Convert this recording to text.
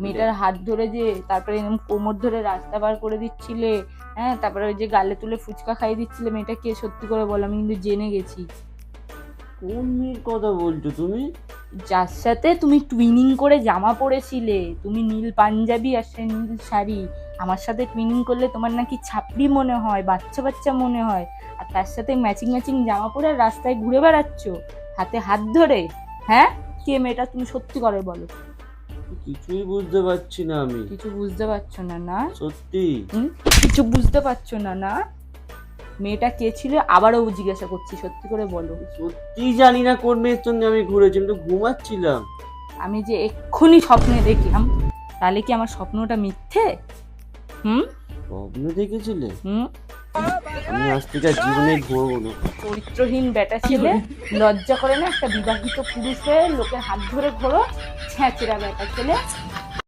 মেয়েটার হাত ধরে যে তারপরে এরকম কোমর ধরে রাস্তা পার করে দিচ্ছিলে, হ্যাঁ, তারপরে ওই যে গালে তুলে ফুচকা খাইয়ে দিচ্ছিলে, মেয়েটা কে সত্যি করে বলো, আমি কিন্তু জেনে গেছি। কোন মেয়ের কথা বলছো তুমি? যার সাথে তুমি টুইনিং করে জামা পরেছিলে, তুমি নীল পাঞ্জাবি আর সে নীল শাড়ি, আমার সাথে টুইনিং করলে তোমার নাকি ছাপড়ি মনে হয়, বাচ্চা বাচ্চা মনে হয়, আর তার সাথে ম্যাচিং ম্যাচিং জামা পরে আর রাস্তায় ঘুরে বেড়াচ্ছ হাতে হাত ধরে। হ্যাঁ, কে মেয়েটা তুমি সত্যি করে বলো। কিছুই বুঝতে পারছি না আমি। কিছু বুঝতে পারছো না না? সত্যি কিছু বুঝতে পারছো না না? মেয়েটা কে ছিল আবারও জিজ্ঞাসা করছি, সত্যি করে বলো। সত্যি জানি না কোন মেয়ের সঙ্গে আমি ঘুরেছি, আমি তো ঘুমাচ্ছিলাম। আমি যে এক্ষুনি স্বপ্নে দেখলাম, তাহলে কি আমার স্বপ্নটা মিথ্যে? হুম স্বপ্ন দেখেছিলে? হুম আমি আজ থেকে আর জীবনে ঘুমাবো না। চরিত্রহীন বেটা ছেলে, লজ্জা করে না একটা বিবাহিত পুরুষ হয়ে লোকের হাত ধরে ঘোরো, ছ্যাঁচড়া বেটা ছেলে।